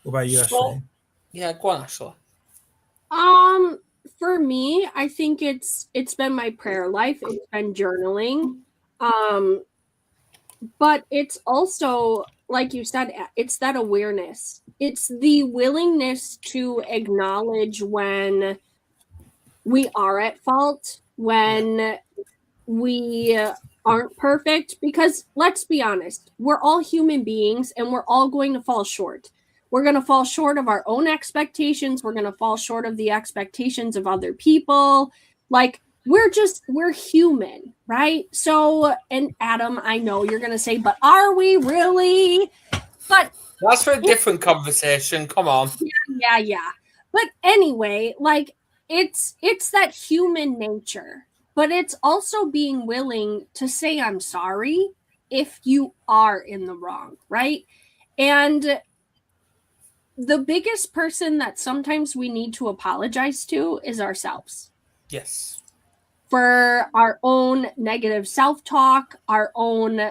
about you, Ashley? Yeah, go on, Ashley. For me, I think it's been my prayer life. It's been journaling. But it's also, like you said, it's that awareness. It's the willingness to acknowledge when we are at fault, when we aren't perfect, because let's be honest, we're all human beings and we're all going to fall short. We're going to fall short of our own expectations. We're going to fall short of the expectations of other people. Like, we're human, right? So, and Adam, I know you're going to say, but are we really? But that's for a different conversation. Come on. Yeah. But anyway, like, it's that human nature, but it's also being willing to say, I'm sorry if you are in the wrong, right? And the biggest person that sometimes we need to apologize to is ourselves. Yes. For our own negative self-talk, our own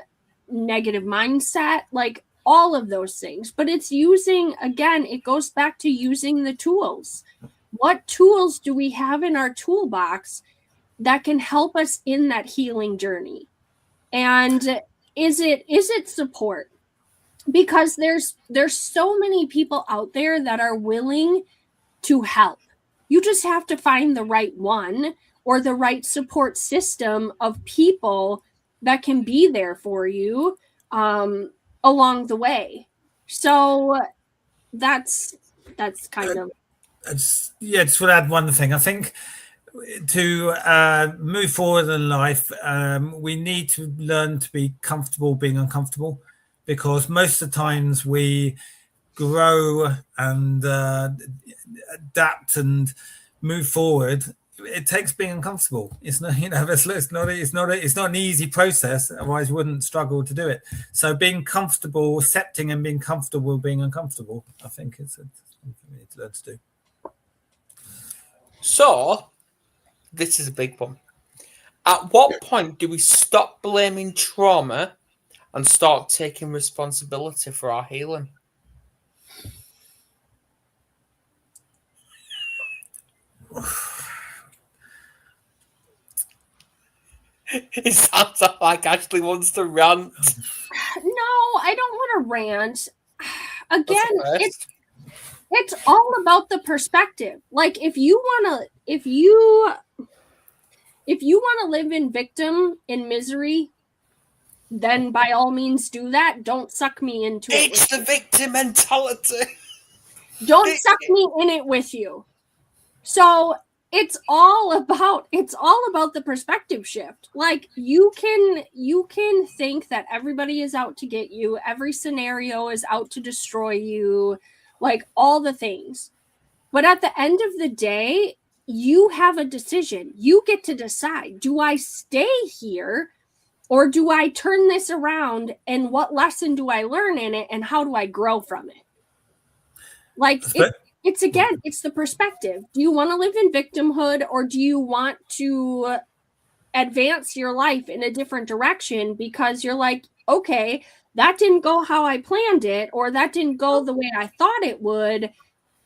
negative mindset, like all of those things. But it's using, again, it goes back to using the tools. What tools do we have in our toolbox that can help us in that healing journey? And is it support? Because there's so many people out there that are willing to help. You just have to find the right one or the right support system of people that can be there for you along the way. So that's kind of just would add one thing. I think to move forward in life, we need to learn to be comfortable being uncomfortable, because most of the times we grow and adapt and move forward. It takes being uncomfortable. It's not, it's not an easy process. Otherwise, we wouldn't struggle to do it. So, being comfortable, accepting, and being comfortable being uncomfortable, I think it's something we need to learn to do. So, this is a big one. At what point do we stop blaming trauma and start taking responsibility for our healing? It sounds like Ashley wants to rant. No, I don't want to rant. Again, it's all about the perspective. Like, if you want to live in victim in misery, then by all means do that. Don't suck me into it. It's the victim mentality. Don't suck me in it with you. So it's all about the perspective shift. Like, you can think that everybody is out to get you, every scenario is out to destroy you, like all the things. But at the end of the day, you have a decision. You get to decide, do I stay here or do I turn this around, and what lesson do I learn in it and how do I grow from it? Like, it's again, it's the perspective. Do you want to live in victimhood, or do you want to advance your life in a different direction because you're like, okay, that didn't go how I planned it, or that didn't go the way I thought it would,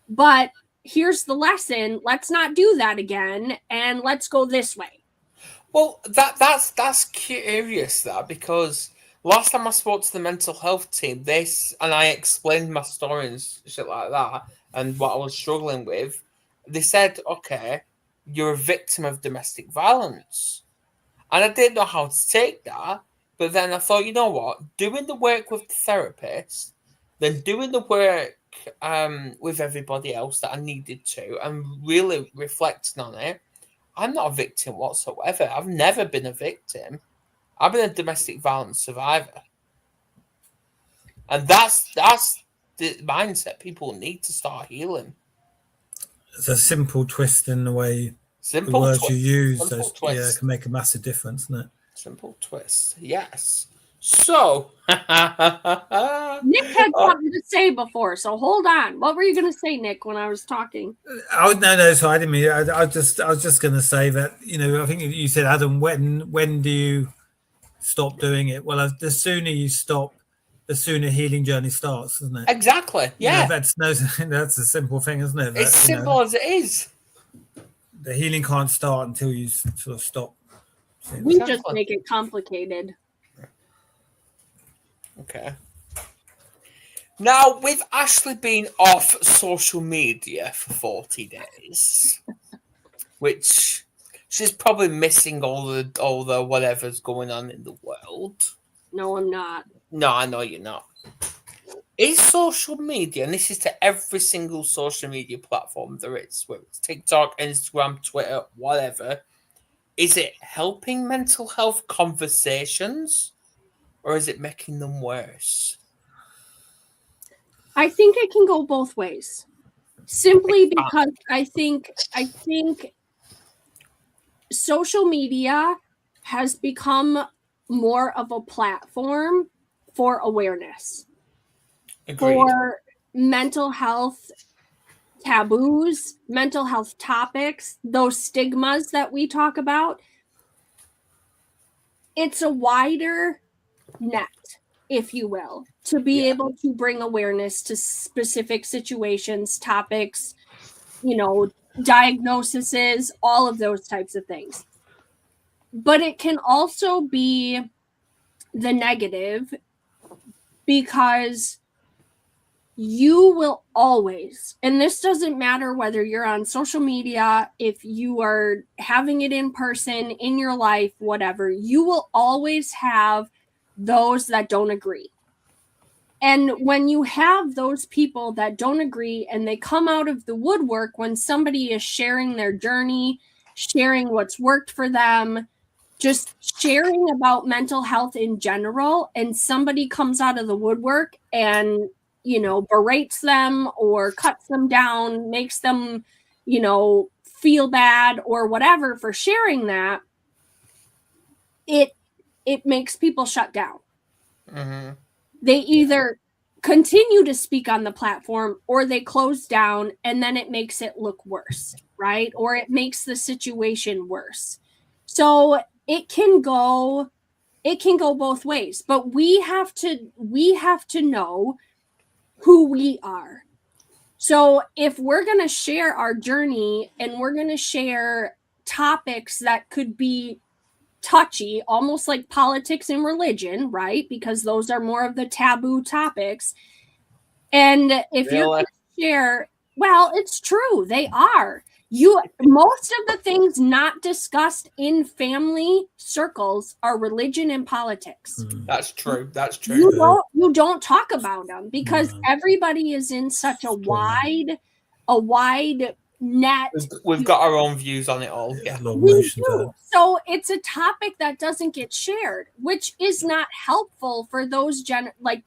but here's the lesson. Let's not do that again, and let's go this way. Well, that's curious, that, because last time I spoke to the mental health team, and I explained my story and shit like that, and what I was struggling with, they said, okay, you're a victim of domestic violence. And I didn't know how to take that, but then I thought, you know what, doing the work with the therapist, then doing the work with everybody else that I needed to, and really reflecting on it, I'm not a victim whatsoever. I've never been a victim. I've been a domestic violence survivor. And that's the mindset people need to start healing. It's a simple twist in the way the words you use. It can make a massive difference, doesn't it? Simple twist, yes. So, Nick had something to say before, so hold on. What were you going to say, Nick, when I was talking? No. So I didn't mean. I was just going to say that, I think you said, Adam, when do you stop doing it? Well, the sooner you stop, the sooner healing journey starts, isn't it? Exactly. Yeah. That's a simple thing, isn't it? It's simple as it is. The healing can't start until you sort of stop. We just make it complicated. Okay. Now, with Ashley being off social media for 40 days, which She's probably missing all the whatever's going on in the world. No, I'm not. No, I know you're not. Is social media, and this is to every single social media platform there is, whether it's TikTok, Instagram, Twitter, whatever, is it helping mental health conversations or is it making them worse? I think it can go both ways. Simply because I think social media has become more of a platform for awareness. Agreed. For mental health taboos, mental health topics, those stigmas that we talk about. It's a wider net, if you will, to be able to bring awareness to specific situations, topics, diagnoses, all of those types of things. But it can also be the negative, because you will always, and this doesn't matter whether you're on social media, if you are having it in person, in your life, whatever, you will always have those that don't agree. And when you have those people that don't agree and they come out of the woodwork when somebody is sharing their journey, sharing what's worked for them, just sharing about mental health in general, and somebody comes out of the woodwork and berates them or cuts them down, makes them, feel bad or whatever for sharing that, it makes people shut down. Mm-hmm. They either continue to speak on the platform or they close down, and then it makes it look worse, right? Or it makes the situation worse. So it can go both ways, but we have to know who we are. So if we're going to share our journey and we're going to share topics that could be touchy, almost like politics and religion, right? Because those are more of the taboo topics. And if you're going to share, well, it's true, they are. Most of the things not discussed in family circles are religion and politics. That's true. That's true. You don't talk about them because everybody is in such a wide net. We've got our own views on it all. Yeah, we do. So it's a topic that doesn't get shared, which is not helpful for those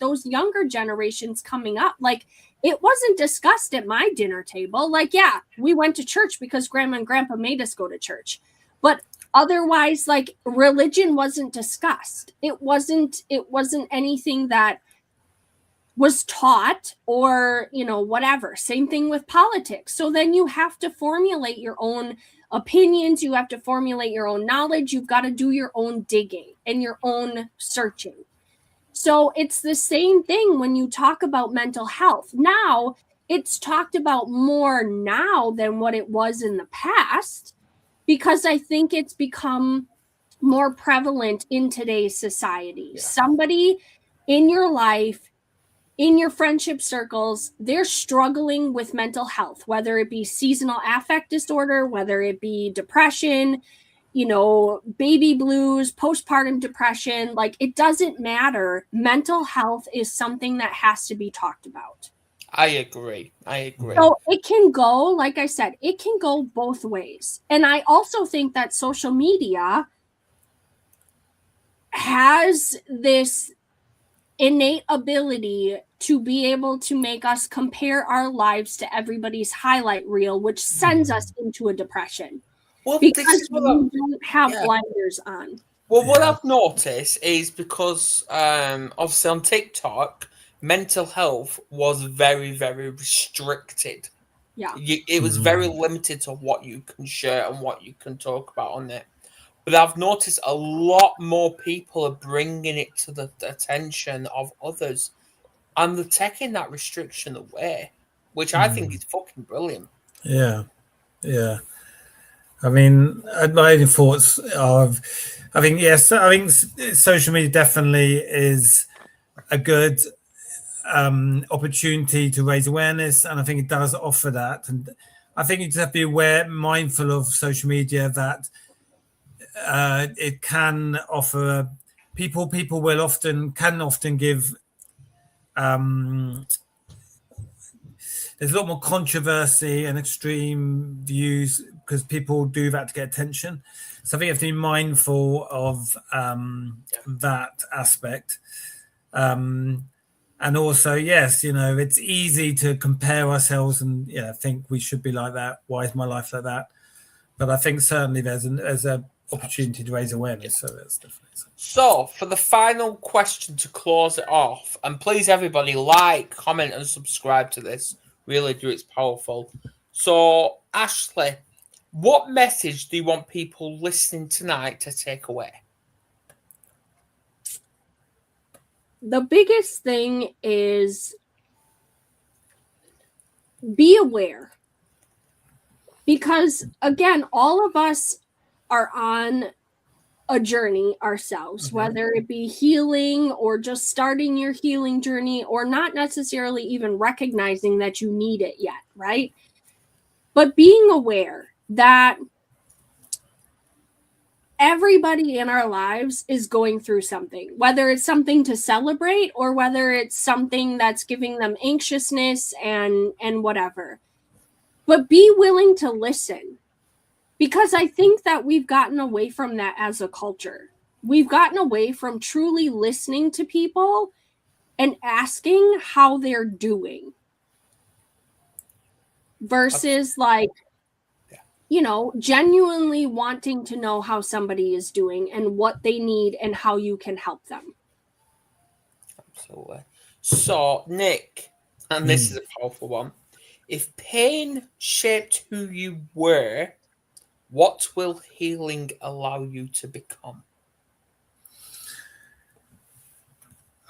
those younger generations coming up. Like, it wasn't discussed at my dinner table. Like, yeah, we went to church because grandma and grandpa made us go to church. But otherwise, like, religion wasn't discussed. It wasn't anything that was taught or, whatever. Same thing with politics. So then you have to formulate your own opinions. You have to formulate your own knowledge. You've got to do your own digging and your own searching. So it's the same thing when you talk about mental health. Now, it's talked about more now than what it was in the past, because I think it's become more prevalent in today's society. Yeah. Somebody in your life, in your friendship circles, they're struggling with mental health, whether it be seasonal affect disorder, whether it be depression, baby blues, postpartum depression. Like, it doesn't matter. Mental health is something that has to be talked about. I agree. So it can go, like I said, it can go both ways. And I also think that social media has this innate ability to be able to make us compare our lives to everybody's highlight reel, which sends us into a depression. Well, because we don't have blinders on. Well, what I've noticed is because obviously on TikTok, mental health was very, very restricted. Yeah. It was very limited to what you can share and what you can talk about on it. But I've noticed a lot more people are bringing it to the attention of others, and they're taking that restriction away, which I think is fucking brilliant. Yeah. I mean, my only thoughts are, I think social media definitely is a good opportunity to raise awareness, and I think it does offer that. And I think you just have to be mindful of social media, that it can offer people will often give there's a lot more controversy and extreme views because people do that to get attention. So I think you have to be mindful of that aspect. And also, yes, it's easy to compare ourselves and think we should be like that. Why is my life like that? But I think certainly there's an opportunity to raise awareness. So that's definitely something. So for the final question to close it off, and please everybody like, comment, and subscribe to this. Really do, it's powerful. So Ashley, what message do you want people listening tonight to take away? The biggest thing is be aware. Because, again, all of us are on a journey ourselves, whether it be healing or just starting your healing journey or not necessarily even recognizing that you need it yet, right? But being aware that everybody in our lives is going through something, whether it's something to celebrate or whether it's something that's giving them anxiousness and whatever. But be willing to listen, because I think that we've gotten away from that as a culture. We've gotten away from truly listening to people and asking how they're doing versus genuinely wanting to know how somebody is doing and what they need and how you can help them. Absolutely. So, Nick, and this is a powerful one. If pain shaped who you were, what will healing allow you to become?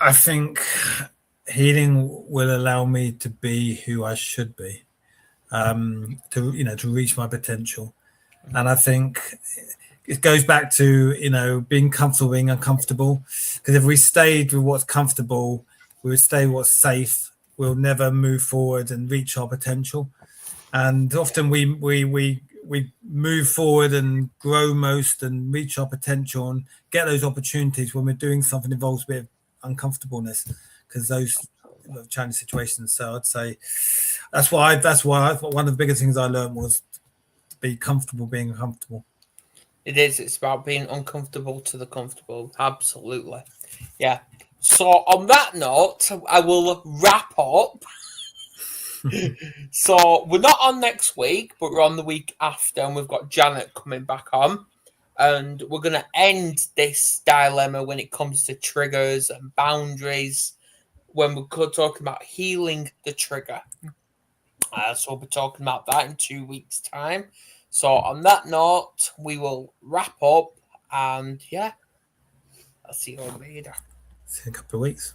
I think healing will allow me to be who I should be, to reach my potential. And I think it goes back to being comfortable, being uncomfortable. Because if we stayed with what's comfortable, we would stay with what's safe. We'll never move forward and reach our potential. And often we move forward and grow most and reach our potential and get those opportunities when we're doing something that involves a bit of uncomfortableness, because those challenging situations. So I'd say that's why one of the biggest things I learned was to be comfortable being uncomfortable. It is. It's about being uncomfortable to the comfortable. Absolutely. Yeah. So on that note, I will wrap up. So we're not on next week, but we're on the week after, and we've got Janet coming back on. And we're going to end this dilemma when it comes to triggers and boundaries, when we're talking about healing the trigger. So we'll be talking about that in 2 weeks' time. So on that note, we will wrap up, and I'll see you all later. See you in a couple of weeks.